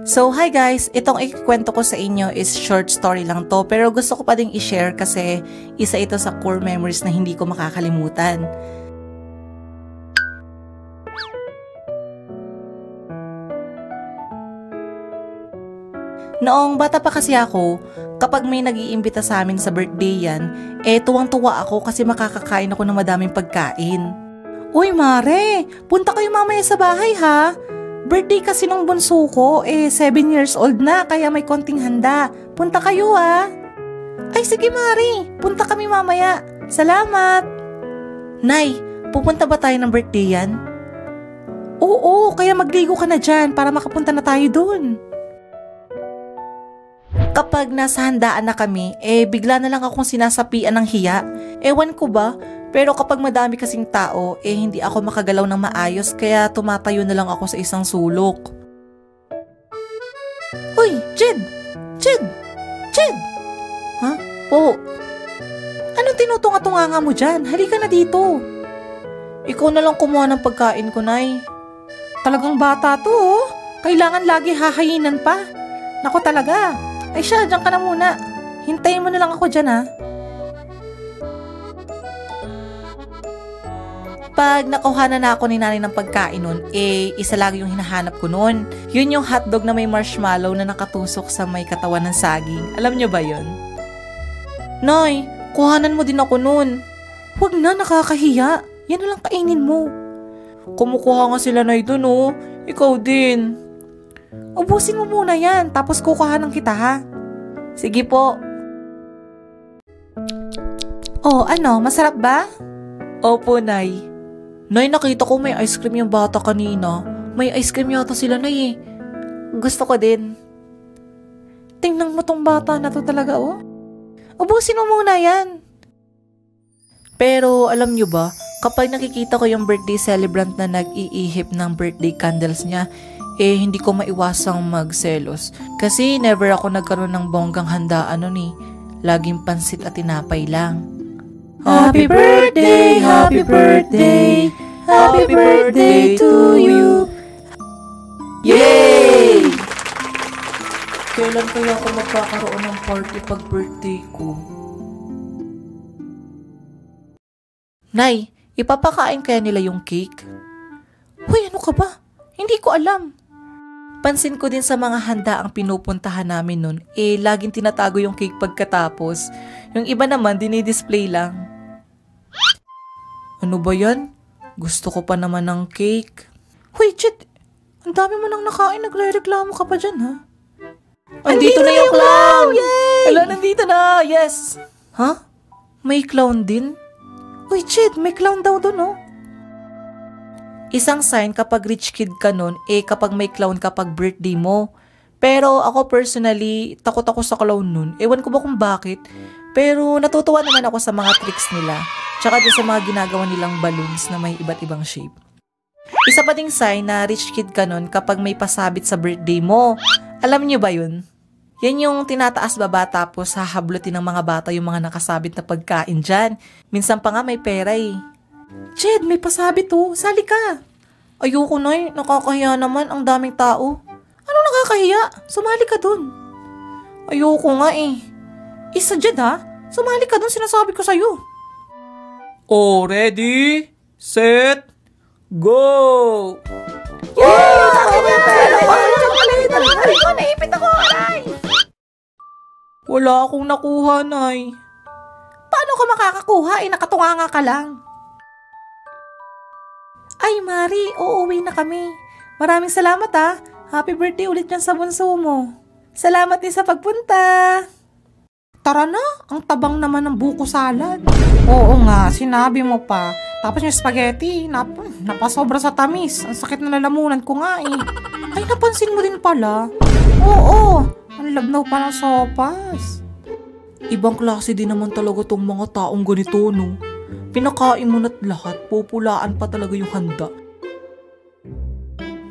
So, hi guys! Itong ikikwento ko sa inyo is short story lang to, pero gusto ko pa ding i-share kasi isa ito sa core memories na hindi ko makakalimutan. Noong bata pa kasi ako, kapag may nag-iimbita sa amin sa birthday yan, tuwang-tuwa ako kasi makakakain ako ng madaming pagkain. Uy Mare, punta kayo mamaya sa bahay ha! Birthday kasi nung bunso ko, 7 years old na kaya may konting handa. Punta kayo ah. Ay sige Mari, punta kami mamaya. Salamat. Nay, pupunta ba tayo ng birthday yan? Oo, kaya magligo ka na dyan para makapunta na tayo dun. Kapag nasa handaan na kami, bigla na lang akong sinasapian ng hiya. Ewan ko ba? Pero kapag madami kasing tao, hindi ako makagalaw ng maayos kaya tumatayo na lang ako sa isang sulok. Uy, Jed! Jed! Jed! Ha? Po? Anong tinutunga-tunga mo dyan? Halika na dito. Ikaw na lang kumuha ng pagkain ko, Nay. Talagang bata to, oh. Kailangan lagi hahayinan pa. Nako talaga. Ay siya, dyan ka na muna. Hintayin mo na lang ako dyan, ha. Pag nakuha na ako ni nanay ng pagkain nun, isa lang yung hinahanap ko nun. Yun yung hotdog na may marshmallow na nakatusok sa may katawan ng saging. Alam nyo ba yun? Nay, kuhanan mo din ako nun. Huwag na, nakakahiya. Yan na lang kainin mo. Kumukuha nga sila na dun, oh. Ikaw din. Ubusin mo muna yan, tapos kukuhanan kita, ha? Sige po. Oh, ano, masarap ba? Opo, Nay. Nay, nakita ko may ice cream yung bata kanina. May ice cream yata sila, Nay. Gusto ko din. Tingnan mo tong bata na to talaga, oh. Ubusin mo muna yan. Pero alam nyo ba, kapag nakikita ko yung birthday celebrant na nag-iihip ng birthday candles niya, hindi ko maiwasang magselos. Kasi never ako nagkaroon ng bonggang handaan nun eh. Laging pansit at tinapay lang. Happy birthday, happy birthday, happy birthday to you. Yay! Kailan kaya ako magkakaroon ng party pag birthday ko? Nay, ipapakain kaya nila yung cake? Hoy, ano ka ba? Hindi ko alam. Pansin ko din sa mga handa ang pinupuntahan namin nun, laging tinatago yung cake pagkatapos. Yung iba naman, dinidisplay lang. Ano ba yan? Gusto ko pa naman ng cake. Hoy, Chit! Ang dami mo nang nakain, nagre-reklamo ka pa dyan, ha? Andito na yung clown! Yay! Ala, nandito na! Yes! Ha? May clown din? Uy, Chit, may clown daw dun, oh. Isang sign kapag rich kid ka nun, kapag may clown kapag birthday mo. Pero ako personally, takot ako sa clown nun. Ewan ko ba kung bakit. Pero natutuwa naman ako sa mga tricks nila. Tsaka din sa mga ginagawa nilang balloons na may iba't ibang shape. Isa pa ding sign na rich kid ka nun kapag may pasabit sa birthday mo. Alam niyo ba yun? Yan yung tinataas baba tapos hahablutin ng mga bata yung mga nakasabit na pagkain dyan. Minsan pa nga may pera eh. Jed, may pasabit oh. Sali ka. Ayoko Nay, nakakahiya naman, ang daming tao. Ano nakakahiya? Sumali ka dun. Ayoko nga eh. Isa Jed ha? Sumali ka dun, sinasabi ko sa'yo. Oh, ready? Set? Go! Yay! Naipit ako, aray! Wala akong nakuha, Nay. Paano ka makakakuha? Nakatunganga ka lang. Ay, Mari, uuwi na kami. Maraming salamat ha. Happy birthday ulit yan sa bunso mo. Salamat din sa pagpunta. Tara na, ang tabang naman ng buko salad. Oo nga, sinabi mo pa. Tapos yung spaghetti, napasobra sa tamis. Ang sakit na lalamunan ko nga eh. Ay, napansin mo din pala. Oo, ang labnaw pa ng sopas. Ibang klase din naman talaga tong mga taong ganito, no? Pinakain mo na't lahat, pupulaan pa talaga yung handa.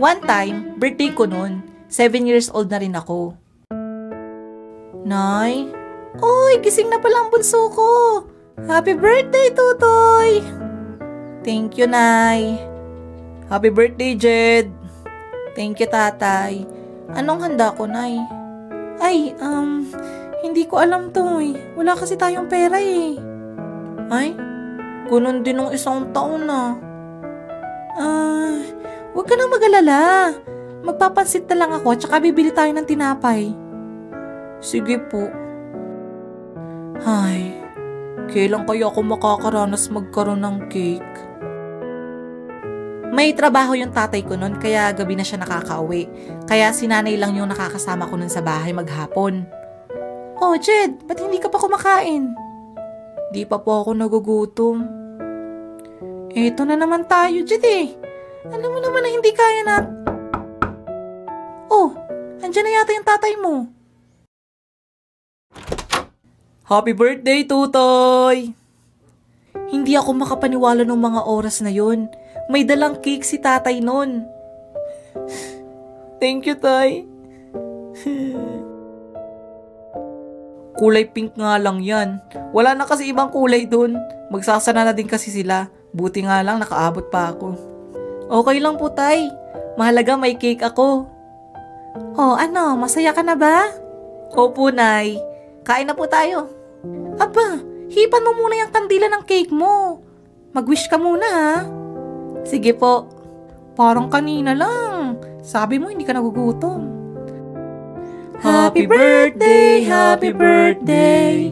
One time, birthday ko noon, 7 years old na rin ako. Nay? Uy, gising na pala ang bunso ko. Happy birthday, Tutoy! Thank you, Nay. Happy birthday, Jed. Thank you, Tatay. Anong handa ko, Nay? Ay, hindi ko alam to eh. Wala kasi tayong pera eh. Ay, ganun din ng isang taon na. Huwag ka nang mag-alala. Magpapansit na lang ako tsaka bibili tayo ng tinapay. Sige po. Ay, kailan kaya ako makakaranas magkaroon ng cake? May trabaho yung tatay ko nun kaya gabi na siya nakakauwi. Kaya si nanay lang yung nakakasama ko nun sa bahay maghapon. Oh, Jed, ba't hindi ka pa kumakain? Di pa po ako nagugutom. Eto na naman tayo, Jed eh. Alam mo naman na hindi kaya na... Oh, andyan na yata yung tatay mo. Happy birthday, Tutoy! Hindi ako makapaniwala ng mga oras na yun. May dalang cake si tatay nun. Thank you, Tay. Kulay pink nga lang yan. Wala na kasi ibang kulay dun. Magsasana na din kasi sila. Buti nga lang nakaabot pa ako. Okay lang po, Tay. Mahalaga may cake ako. Oh, ano? Masaya ka na ba? Opo, Nay. Kain na po tayo. Aba, hipan mo muna yung kandila ng cake mo. Mag-wish ka muna, ha? Sige po. Parang kanina lang. Sabi mo hindi ka nagugutom. Happy birthday, happy birthday,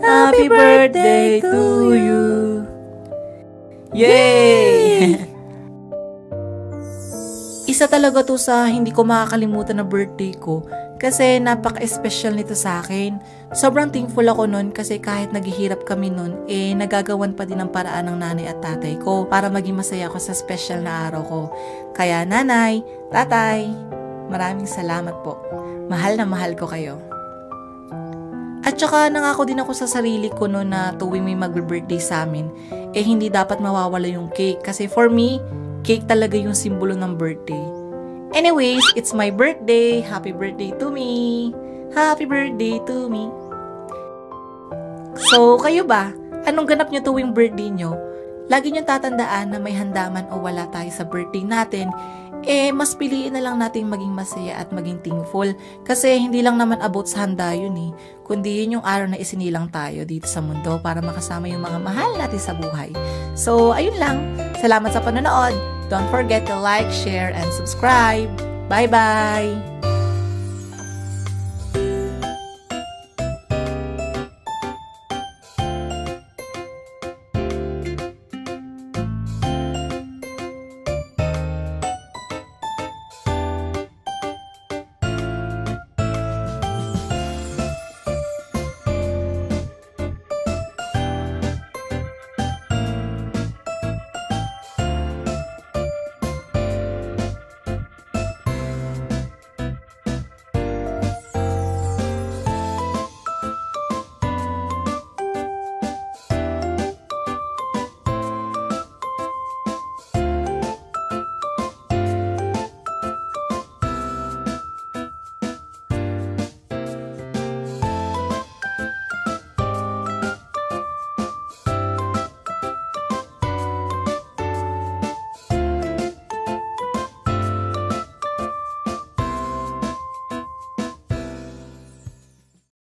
happy birthday to you. Yay! Isa talaga to sa hindi ko makakalimutan na birthday ko kasi napaka-special nito sa akin. Sobrang thankful ako nun kasi kahit naghihirap kami nun, nagagawan pa din ang paraan ng nanay at tatay ko para maging masaya ako sa special na araw ko. Kaya nanay, tatay, maraming salamat po. Mahal na mahal ko kayo. At saka nangako din ako sa sarili ko noon na tuwing may mag-birthday sa amin, hindi dapat mawawala yung cake kasi for me, cake talaga yung simbolo ng birthday. Anyways, it's my birthday. Happy birthday to me. Happy birthday to me. So, kayo ba? Anong ganap nyo tuwing birthday nyo? Lagi nyo tatandaan na may handaman o wala tayo sa birthday natin, mas piliin na lang natin maging masaya at maging thankful. Kasi hindi lang naman about sa handa yun kundi yun yung araw na isinilang tayo dito sa mundo para makasama yung mga mahal natin sa buhay. So, ayun lang. Salamat sa panonood. Don't forget to like, share, and subscribe. Bye-bye!